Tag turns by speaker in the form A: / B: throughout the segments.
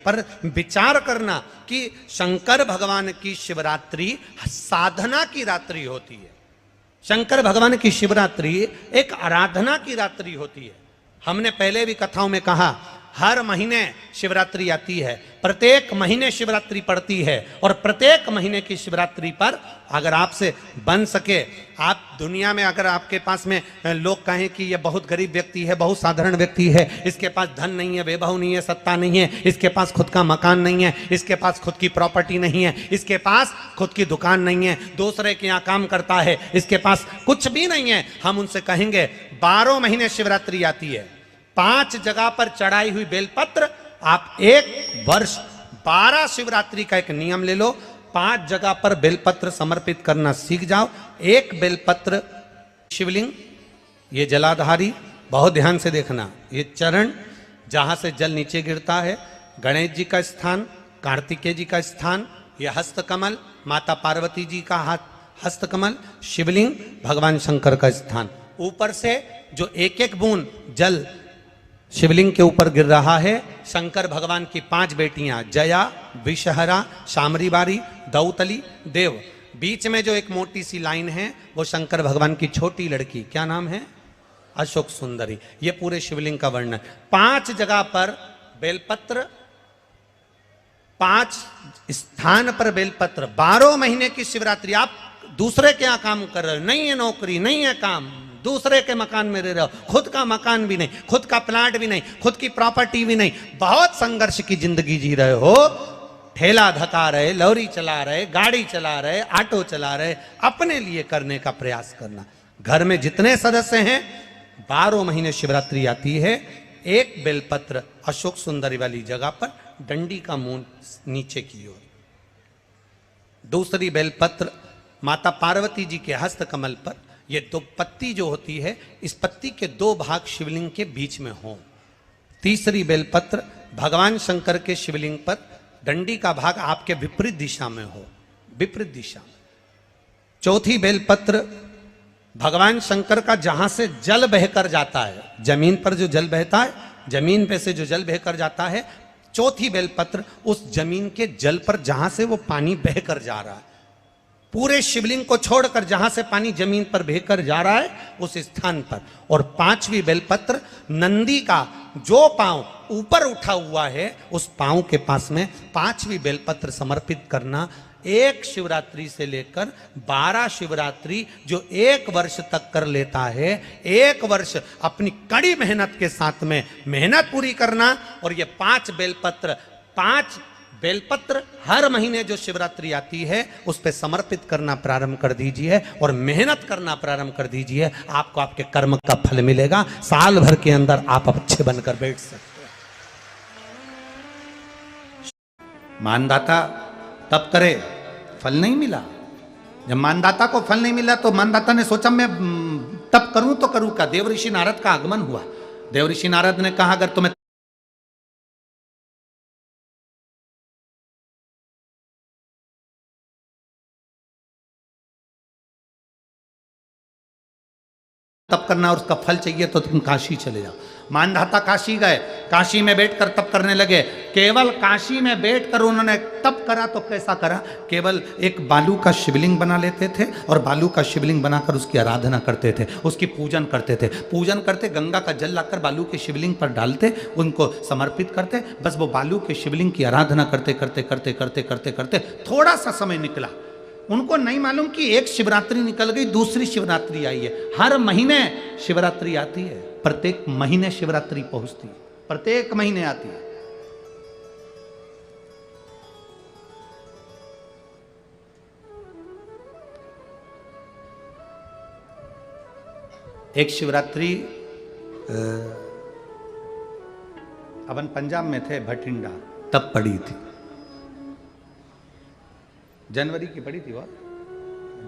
A: पर विचार करना कि शंकर भगवान की शिवरात्रि साधना की रात्रि होती है। शंकर भगवान की शिवरात्रि एक आराधना की रात्रि होती है। हमने पहले भी कथाओं में कहा, हर महीने शिवरात्रि आती है, प्रत्येक महीने शिवरात्रि पड़ती है, और प्रत्येक महीने की शिवरात्रि पर अगर आपसे बन सके, आप दुनिया में अगर आपके पास में लोग कहें कि ये बहुत गरीब व्यक्ति है, बहुत साधारण व्यक्ति है, इसके पास धन नहीं है, वैभव नहीं है, सत्ता नहीं है, इसके पास खुद का मकान नहीं है, इसके पास खुद की प्रॉपर्टी नहीं है, इसके पास खुद की दुकान नहीं है, दूसरे के यहाँ काम करता है, इसके पास कुछ भी नहीं है, हम उनसे कहेंगे 12 महीने शिवरात्रि आती है, 5 जगह पर चढ़ाई हुई बेलपत्र, आप एक वर्ष 12 शिवरात्रि का एक नियम ले लो, 5 जगह पर बेलपत्र समर्पित करना सीख जाओ। एक बेलपत्र शिवलिंग, ये जलाधारी, बहुत ध्यान से देखना, ये चरण जहां से जल नीचे गिरता है, गणेश जी का स्थान, कार्तिकेय जी का स्थान, ये हस्तकमल माता पार्वती जी का हस्तकमल, शिवलिंग भगवान शंकर का स्थान। ऊपर से जो एक एक बूंद जल शिवलिंग के ऊपर गिर रहा है, शंकर भगवान की 5 बेटियां, जया, विषहरा, शामरी बारी, दौतली, देव। बीच में जो एक मोटी सी लाइन है वो शंकर भगवान की छोटी लड़की, क्या नाम है? अशोक सुंदरी। ये पूरे शिवलिंग का वर्णन। 5 जगह पर बेलपत्र, 5 स्थान पर बेलपत्र, 12 महीने की शिवरात्रि। आप दूसरे के यहाँ काम कर रहे हो, नहीं है नौकरी, नहीं है काम, दूसरे के मकान में रह रहे हो, खुद का मकान भी नहीं, खुद का प्लाट भी नहीं, खुद की प्रॉपर्टी भी नहीं, बहुत संघर्ष की जिंदगी जी रहे हो, ठेला धका रहे, लॉरी चला रहे, गाड़ी चला रहे, ऑटो चला रहे, अपने लिए करने का प्रयास करना। घर में जितने सदस्य हैं, 12 महीने शिवरात्रि आती है, एक बेलपत्र अशोक सुंदरी वाली जगह पर, डंडी का मुंह नीचे की ओर, दूसरी बेलपत्र माता पार्वती जी के हस्त कमल पर। ये 2 पत्ती जो होती है, इस पत्ती के 2 भाग शिवलिंग के बीच में हो। तीसरी बेलपत्र भगवान शंकर के शिवलिंग पर, डंडी का भाग आपके विपरीत दिशा में हो, विपरीत दिशा। चौथी बेलपत्र भगवान शंकर का जहां से जल बहकर जाता है, जमीन पर जो जल बहता है, जमीन पे से जो जल बहकर जाता है, चौथी बेलपत्र उस जमीन के जल पर जहां से वो पानी बहकर जा रहा है, पूरे शिवलिंग को छोड़कर जहां से पानी जमीन पर बहकर जा रहा है उस स्थान पर। और 5वीं बेलपत्र नंदी का जो पांव ऊपर उठा हुआ है, उस पांव के पास में 5वीं बेलपत्र समर्पित करना। एक शिवरात्रि से लेकर 12 शिवरात्रि जो 1 वर्ष तक कर लेता है, 1 वर्ष अपनी कड़ी मेहनत के साथ में मेहनत पूरी करना। और ये 5 बेलपत्र हर महीने जो शिवरात्रि आती है उस पे समर्पित करना प्रारंभ कर दीजिए और मेहनत करना प्रारंभ कर दीजिए। आपको आपके कर्म का फल मिलेगा। साल भर के अंदर आप अच्छे बनकर बैठ सकते हैं। मानदाता तप करे, फल नहीं मिला। जब मानदाता को फल नहीं मिला तो मानदाता ने सोचा मैं तप करूं तो करूं क्या। देव ऋषि नारद का आगमन हुआ। देव ऋषि नारद ने कहा अगर तुम्हें तप करना और उसका फल चाहिए तो तुम काशी चले जाओ। मानधाता काशी गए, काशी में बैठकर तप करने लगे। केवल काशी में बैठकर उन्होंने तप करा तो कैसा करा, केवल एक बालू का शिवलिंग बना लेते थे और बालू का शिवलिंग बनाकर उसकी आराधना करते थे, उसकी पूजन करते थे। पूजन करते, गंगा का जल लाकर बालू के शिवलिंग पर डालते, उनको समर्पित करते। बस वो बालू के शिवलिंग की आराधना करते करते करते करते करते करते थोड़ा सा समय निकला। उनको नहीं मालूम कि एक शिवरात्रि निकल गई, दूसरी शिवरात्रि आई है। हर महीने शिवरात्रि आती है, प्रत्येक महीने शिवरात्रि पहुंचती है, प्रत्येक महीने आती है। एक शिवरात्रि अपन पंजाब में थे, भटिंडा, तब पड़ी थी। जनवरी की पड़ी थी वो,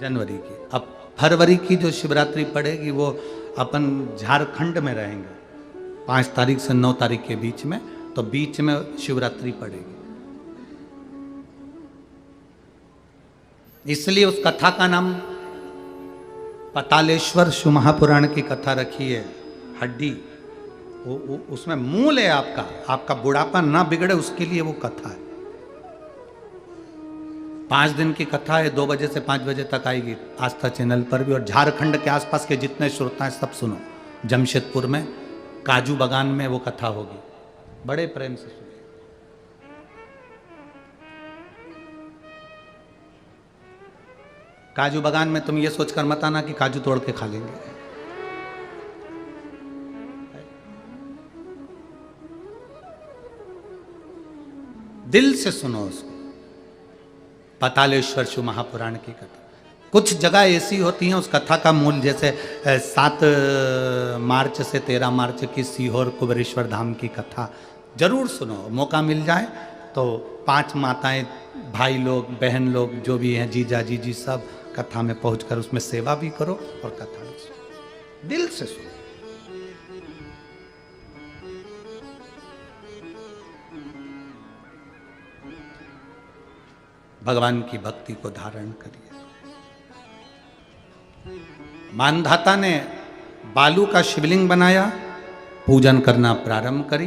A: जनवरी की। अब फरवरी की जो शिवरात्रि पड़ेगी वो अपन झारखंड में रहेंगे 5 तारीख से 9 तारीख के बीच में, तो बीच में शिवरात्रि पड़ेगी। इसलिए उस कथा का नाम पतालेश्वर शिव महापुराण की कथा रखी है। हड्डी उसमें मूल है आपका, आपका बुढ़ापा ना बिगड़े उसके लिए वो कथा है। 5 दिन की कथा है, 2 बजे से 5 बजे तक आएगी आस्था चैनल पर भी, और झारखंड के आसपास के जितने श्रोता हैं सब सुनो। जमशेदपुर में काजू बागान में वो कथा होगी, बड़े प्रेम से सुनो। काजू बागान में तुम ये सोचकर मत आना कि काजू तोड़ के खा लेंगे। दिल से सुनो उसको। पातालेश्वर शिव महापुराण की कथा, कुछ जगह ऐसी होती हैं उस कथा का मूल, जैसे 7 मार्च से 13 मार्च की सीहोर कुबेरेश्वर धाम की कथा जरूर सुनो, मौका मिल जाए तो 5 माताएं, भाई लोग, बहन लोग जो भी हैं, जीजा जीजी सब कथा में पहुंचकर उसमें सेवा भी करो और कथा भी सुनो, दिल से सुनो। भगवान की भक्ति को धारण करिए। मानधाता ने बालू का शिवलिंग बनाया, पूजन करना प्रारंभ करी,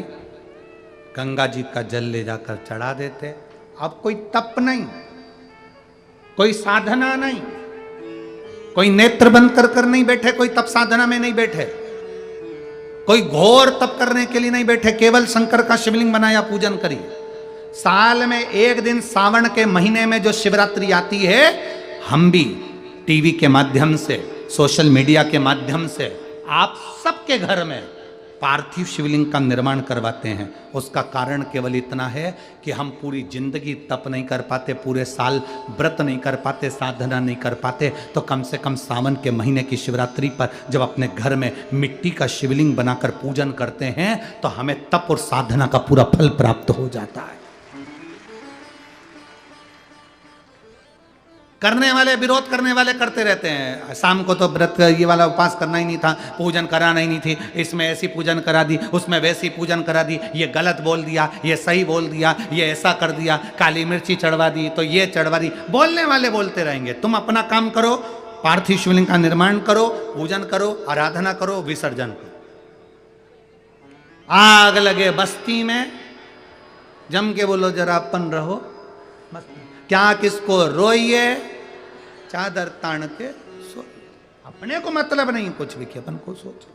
A: गंगा जी का जल ले जाकर चढ़ा देते। अब कोई तप नहीं, कोई साधना नहीं, कोई नेत्र बंद कर नहीं बैठे, कोई तप साधना में नहीं बैठे, कोई घोर तप करने के लिए नहीं बैठे, केवल शंकर का शिवलिंग बनाया, पूजन करी। साल में एक दिन सावन के महीने में जो शिवरात्रि आती है, हम भी टीवी के माध्यम से, सोशल मीडिया के माध्यम से आप सबके घर में पार्थिव शिवलिंग का निर्माण करवाते हैं। उसका कारण केवल इतना है कि हम पूरी जिंदगी तप नहीं कर पाते, पूरे साल व्रत नहीं कर पाते, साधना नहीं कर पाते, तो कम से कम सावन के महीने की शिवरात्रि पर जब अपने घर में मिट्टी का शिवलिंग बनाकर पूजन करते हैं तो हमें तप और साधना का पूरा फल प्राप्त हो जाता है। करने वाले, विरोध करने वाले करते रहते हैं, शाम को तो व्रत ये वाला उपवास करना ही नहीं था, पूजन कराना ही नहीं थी, इसमें ऐसी पूजन करा दी, उसमें वैसी पूजन करा दी, ये गलत बोल दिया, ये सही बोल दिया, ये ऐसा कर दिया, काली मिर्ची चढ़वा दी तो ये चढ़वा दी। बोलने वाले बोलते रहेंगे, तुम अपना काम करो, पार्थिव शिवलिंग का निर्माण करो, पूजन करो, आराधना करो, विसर्जन करो। आग लगे बस्ती में, जम के बोलो जरा अपन रहो, क्या किसको रोइए, चादर तान के सो, अपने को मतलब नहीं कुछ भी कि अपन को सोचो।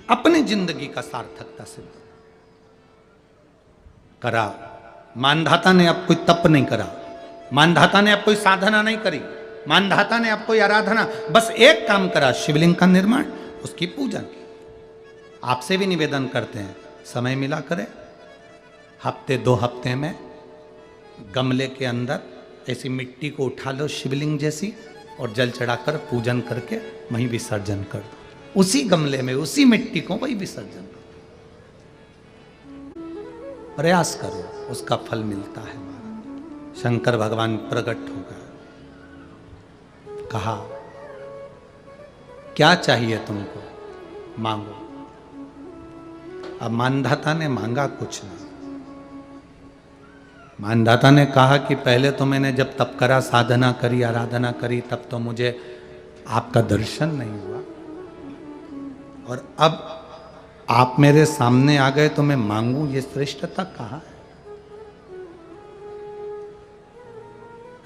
A: अपनी जिंदगी का सार्थकता सिद्ध करा। मानधाता ने अब कोई तप नहीं करा, मानधाता ने अब कोई साधना नहीं करी, मानधाता ने अब कोई आराधना, बस एक काम करा, शिवलिंग का निर्माण, उसकी पूजन। आपसे भी निवेदन करते हैं, समय मिला करें, हफ्ते 2 हफ्ते में गमले के अंदर ऐसी मिट्टी को उठा लो शिवलिंग जैसी, और जल चढ़ाकर पूजन करके वहीं विसर्जन कर दो, उसी गमले में उसी मिट्टी को वहीं विसर्जन करो। प्रयास करो, उसका फल मिलता है। शंकर भगवान प्रकट हो गए, कहा क्या चाहिए तुमको, मांगो। अब मानधाता ने मांगा कुछ ना, मानधाता ने कहा कि पहले तो मैंने जब तप करा, साधना करी, आराधना करी, तब तो मुझे आपका दर्शन नहीं हुआ, और अब आप मेरे सामने आ गए तो मैं मांगू, ये श्रेष्ठता कहाँ है?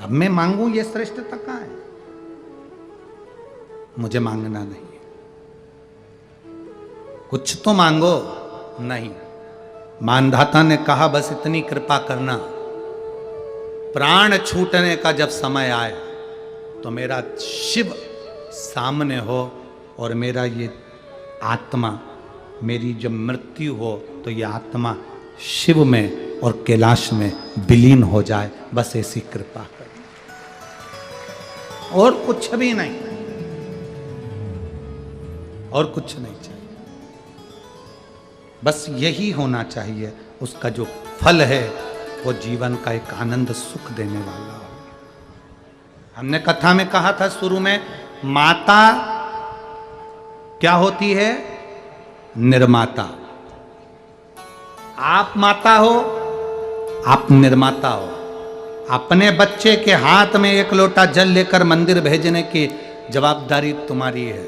A: अब मैं मांगू, ये श्रेष्ठता कहाँ है? मुझे मांगना नहीं है, कुछ तो मांगो। नहीं, मानधाता ने कहा बस इतनी कृपा करना, प्राण छूटने का जब समय आए तो मेरा शिव सामने हो, और मेरा ये आत्मा, मेरी जब मृत्यु हो तो ये आत्मा शिव में और कैलाश में विलीन हो जाए, बस ऐसी कृपा कर, और कुछ भी नहीं, और कुछ नहीं चाहिए, बस यही होना चाहिए। उसका जो फल है वो जीवन का एक आनंद सुख देने वाला हो। हमने कथा में कहा था शुरू में, माता क्या होती है? निर्माता। आप माता हो, आप निर्माता हो। अपने बच्चे के हाथ में 1 लोटा जल लेकर मंदिर भेजने की जवाबदारी तुम्हारी है।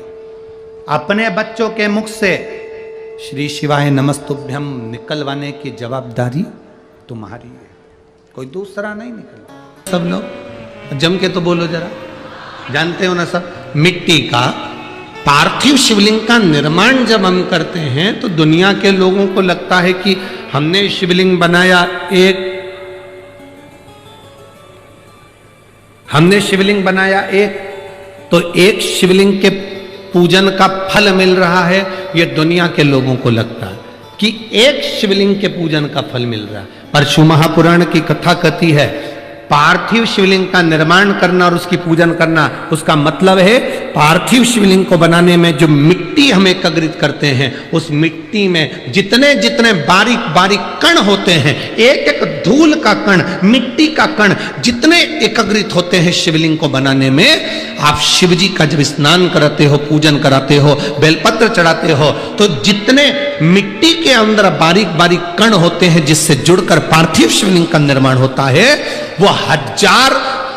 A: अपने बच्चों के मुख से श्री शिवाय नमस्तुभ्यम निकलवाने की जवाबदारी तुम्हारी है, कोई दूसरा नहीं निकल। सब लोग जम के तो बोलो जरा, जानते हो ना सब, मिट्टी का पार्थिव शिवलिंग का निर्माण जब हम करते हैं तो दुनिया के लोगों को लगता है कि हमने शिवलिंग बनाया, हमने शिवलिंग बनाया तो एक शिवलिंग के पूजन का फल मिल रहा है। ये दुनिया के लोगों को लगता है कि एक शिवलिंग के पूजन का फल मिल रहा है, पर शिव महापुराण की कथा कहती है पार्थिव शिवलिंग का निर्माण करना और उसकी पूजन करना, उसका मतलब है पार्थिव शिवलिंग को बनाने में जो मिट्टी हम एकत्रित करते हैं, उस मिट्टी में जितने जितने बारीक बारीक कण होते हैं, एक एक धूल का कण, मिट्टी का कण जितने एकत्रित होते हैं शिवलिंग को बनाने में, आप शिव जी का जब स्नान कराते हो, पूजन कराते हो, बेलपत्र चढ़ाते हो, तो जितने मिट्टी के अंदर बारीक बारीक कण होते हैं जिससे जुड़कर पार्थिव शिवलिंग का निर्माण होता है, वो 1000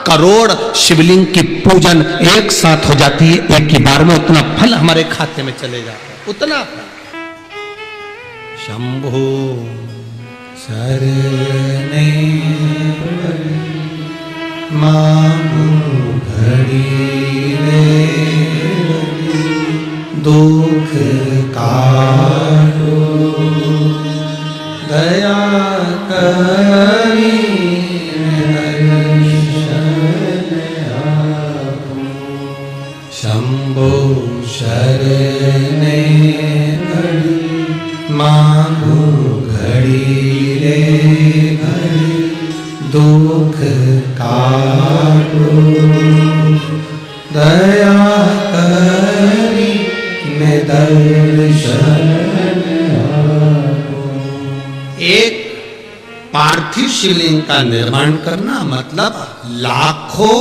A: करोड़ शिवलिंग की पूजन एक साथ हो जाती है, एक ही बार में। उतना फल हमारे खाते में चले जाता है, उतना फल। शंभो शरणे मांगू घड़ी रे, दुख काटो दया करी, शंभो शरणे मांगू घड़ी रे घड़ी, दुख काटो दया करी, मैं दर्शन आपो। एक पार्थिव शिवलिंग का निर्माण करना मतलब लाखों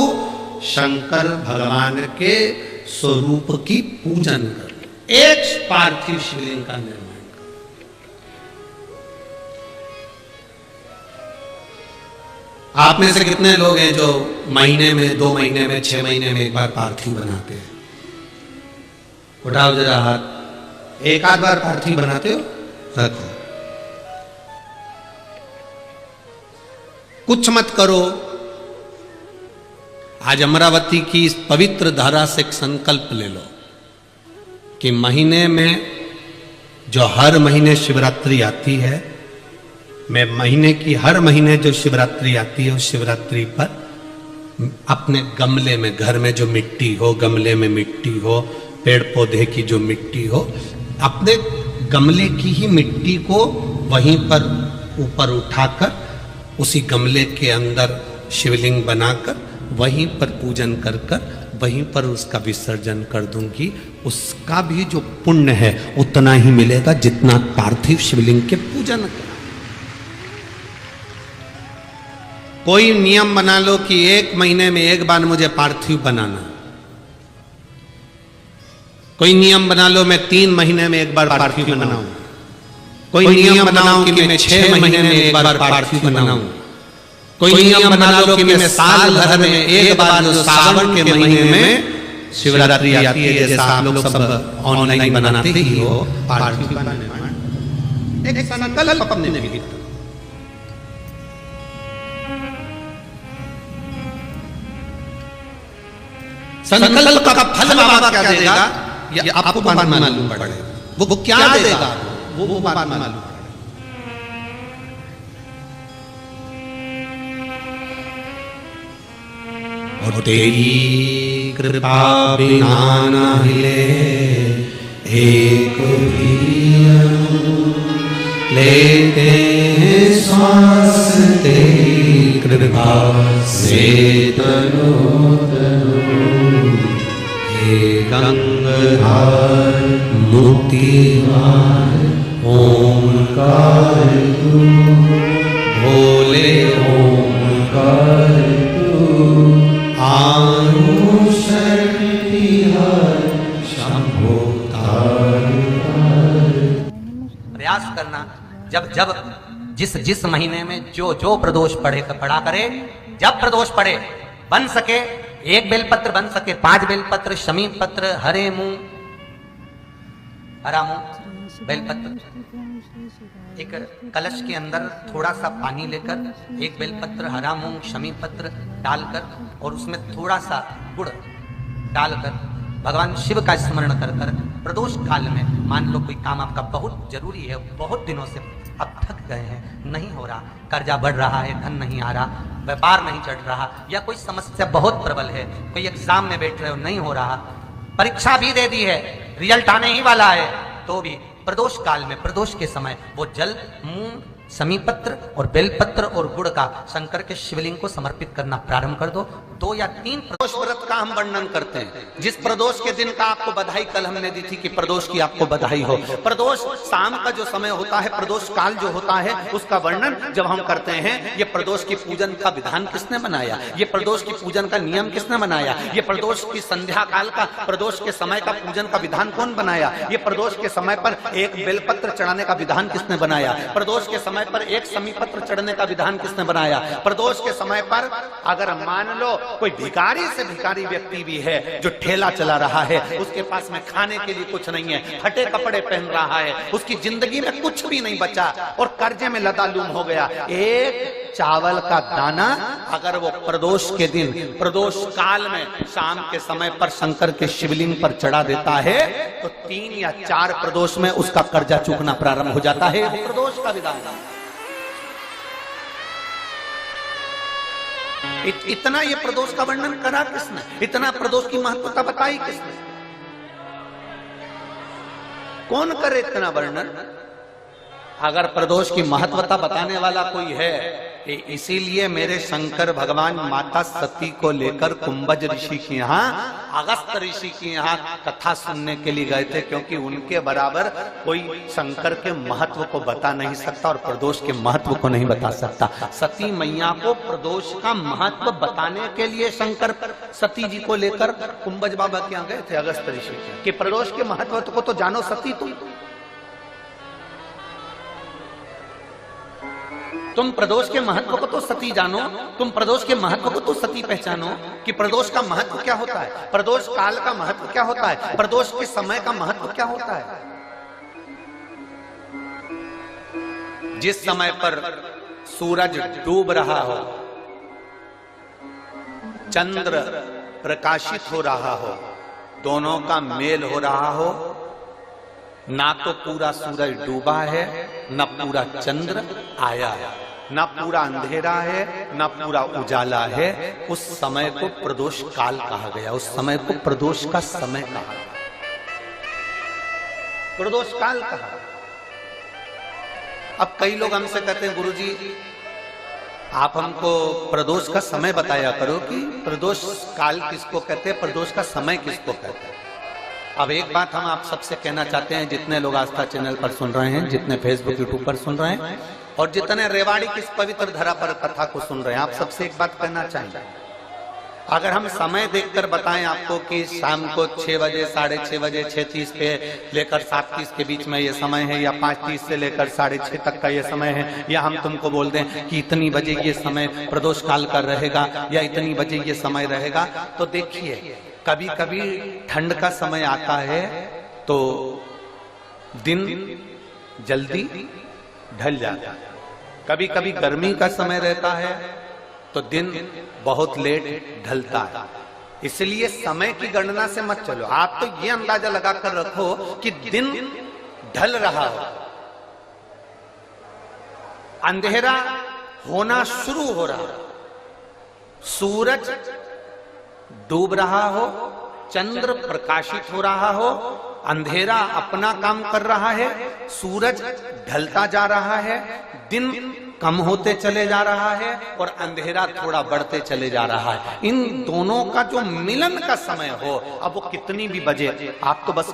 A: शंकर भगवान के स्वरूप की पूजन कर, एक पार्थिव शिवलिंग का निर्माण कर। आप में से कितने लोग हैं जो महीने में, 2 महीने में, 6 महीने में एक बार पार्थिव बनाते हैं? उठाओ जरा हाथ। एक आध बार पार्थिव बनाते हो? रखो। कुछ मत करो। आज अमरावती की इस पवित्र धारा से एक संकल्प ले लो कि महीने में जो हर महीने शिवरात्रि आती है, मैं महीने की हर महीने जो शिवरात्रि आती है उस शिवरात्रि पर अपने गमले में, घर में जो मिट्टी हो, गमले में मिट्टी हो, पेड़ पौधे की जो मिट्टी हो, अपने गमले की ही मिट्टी को वहीं पर ऊपर उठाकर उसी गमले के अंदर शिवलिंग बनाकर वहीं पर पूजन कर कर वहीं पर उसका विसर्जन कर दूंगी। उसका भी जो पुण्य है उतना ही मिलेगा जितना पार्थिव शिवलिंग के पूजन का। कोई नियम बना लो कि 1 महीने में एक बार मुझे पार्थिव बनाना। कोई नियम बना लो मैं 3 महीने में एक बार पार्थिव बनाऊं। कोई नियम बनाओ कि मैं 6 महीने में एक बार पार्थिव बनाऊं। कोई नियम बना लो कि मैं साल भर में एक बार जो सावन के महीने में शिवरात्रि आती है, जैसा आप लोग सब ऑनलाइन बनाते ही हो, पार्थिव बनाने एक संकल्प अपने भीतर। संकल्प का फल बाबा क्या देगा ये आपको बाद में मालूम पड़ेगा। वो क्या देगा वो बाद में मालूम पड़ेगा। और तेरी कृपा बिना न हिले एक भी अणु, लेते हैं श्वास तेरी कृपा से तनो तनो। हे गंगाधर मुक्तिवान ओंकार तू, भोले ओंकार तू, प्रयास करना जब जब जिस महीने में जो प्रदोष पड़ा करे, जब प्रदोष पड़े बन सके एक बेलपत्र बन सके 5 बेलपत्र, शमी पत्र, हरे मूंग, हरा मूंग, बेलपत्र, एक कलश के अंदर थोड़ा सा पानी लेकर एक बेलपत्र, हरा मूंग, शमी पत्र डालकर और उसमें थोड़ा सा गुड़ डालकर भगवान शिव का स्मरण कर कर प्रदोष काल में, मान लो कोई काम आपका बहुत जरूरी है, बहुत दिनों से अब थक गए हैं, नहीं हो रहा, कर्जा बढ़ रहा है, धन नहीं आ रहा, व्यापार नहीं चढ़ रहा, या कोई समस्या बहुत प्रबल है, कोई एग्जाम में बैठ रहे हो नहीं हो रहा, परीक्षा भी दे दी है, रिजल्ट आने ही वाला है, तो भी प्रदोष काल में, प्रदोष के समय वो जल, मूंग, समीपत्र और बेलपत्र और गुड़ का शंकर के शिवलिंग को समर्पित करना प्रारंभ कर दो। 2 या 3 प्रदोष व्रत का हम वर्णन करते हैं। जिस प्रदोष के दिन का आपको बधाई कल हमने दी थी कि प्रदोष की आपको बधाई हो। प्रदोष शाम का जो समय होता है, प्रदोष काल जो होता है, उसका वर्णन जब हम करते हैं, ये प्रदोष की पूजन का विधान किसने बनाया, ये प्रदोष की पूजन का नियम किसने बनाया, ये प्रदोष की संध्या काल का, प्रदोष के समय का पूजन का विधान कौन बनाया, ये प्रदोष के समय पर एक बेलपत्र चढ़ाने का विधान किसने बनाया, प्रदोष के समय पर एक समीपत्र चढ़ने का विधान किसने बनाया, प्रदोष के समय पर अगर मान लो कोई भिखारी से भिखारी व्यक्ति भी है जो ठेला चला रहा है, उसके पास में खाने के लिए कुछ नहीं है, फटे कपड़े पहन रहा है, उसकी जिंदगी में कुछ भी नहीं बचा और कर्जे में लदालूम हो गया, एक चावल का दाना अगर वो प्रदोष के दिन, प्रदोष काल में शाम के समय पर शंकर के शिवलिंग पर चढ़ा देता है, तो 3 या 4 प्रदोष में उसका कर्जा चूकना प्रारंभ हो जाता है। प्रदोष का विधान इतना ये प्रदोष का वर्णन करा किसने, इतना प्रदोष की महत्वता बताई किसने, कौन करे इतना वर्णन। अगर प्रदोष की महत्वता बताने वाला कोई है, इसीलिए मेरे शंकर भगवान माता सती को लेकर कुंभज ऋषि के यहाँ, अगस्त ऋषि के यहाँ कथा सुनने के लिए गए थे, क्योंकि उनके बराबर कोई शंकर के महत्व को बता नहीं सकता और प्रदोष के महत्व को नहीं बता सकता। सती मैया को प्रदोष का महत्व बताने के लिए शंकर सती जी को लेकर कुंभज बाबा के यहाँ गए थे, अगस्त ऋषि, कि प्रदोष के महत्व को तो जानो सती, तुम प्रदोष के महत्व को तो सती जानो, तुम प्रदोष के महत्व को तो सती पहचानो कि प्रदोष का महत्व क्या होता है, प्रदोष काल का महत्व क्या होता है, प्रदोष के समय का महत्व क्या होता है। जिस समय पर सूरज डूब रहा हो, चंद्र प्रकाशित हो रहा हो, दोनों का मेल हो रहा हो, ना तो पूरा सूरज डूबा है, ना पूरा चंद्र आया है, ना पूरा अंधेरा है, ना पूरा उजाला है, उस समय को प्रदोष काल कहा गया, उस समय को प्रदोष का समय कहा, प्रदोष काल कहा। अब कई लोग हमसे कहते हैं, गुरुजी आप हमको प्रदोष का समय बताया करो कि प्रदोष काल किसको कहते हैं, प्रदोष का समय किसको कहते हैं। अब एक बात हम आप सबसे कहना चाहते हैं, जितने लोग आस्था चैनल पर सुन रहे हैं, जितने फेसबुक यूट्यूब पर सुन रहे हैं और जितने रेवाड़ी की इस पवित्र धरा पर कथा को सुन रहे हैं, आप सबसे एक बात कहना चाहेंगे, अगर हम समय देखकर बताएं आपको कि शाम को 6 बजे, 6:30 बजे, 6:30 पे लेकर 7:30 के बीच में ये समय है, या 5:30 से लेकर 6:30 तक का ये समय है, या हम तुमको बोल दें कि इतनी बजे ये समय प्रदोष काल का रहेगा या इतनी बजे ये समय रहेगा, तो देखिए कभी कभी ठंड का समय आता है तो दिन जल्दी ढल जाता है, कभी कभी गर्मी का समय रहता है तो दिन बहुत लेट ढलता है। इसलिए समय की गणना से मत चलो, आप तो ये अंदाजा लगाकर रखो कि दिन ढल रहा हो, अंधेरा होना शुरू हो रहा हो, सूरज डूब रहा हो, चंद्र प्रकाशित हो रहा हो, अंधेरा अपना काम कर रहा है, सूरज ढलता जा रहा है, दिन कम होते चले जा रहा है और अंधेरा थोड़ा बढ़ते चले जा रहा है। इन दोनों का जो मिलन का समय हो, अब वो कितनी भी बजे, आप तो बस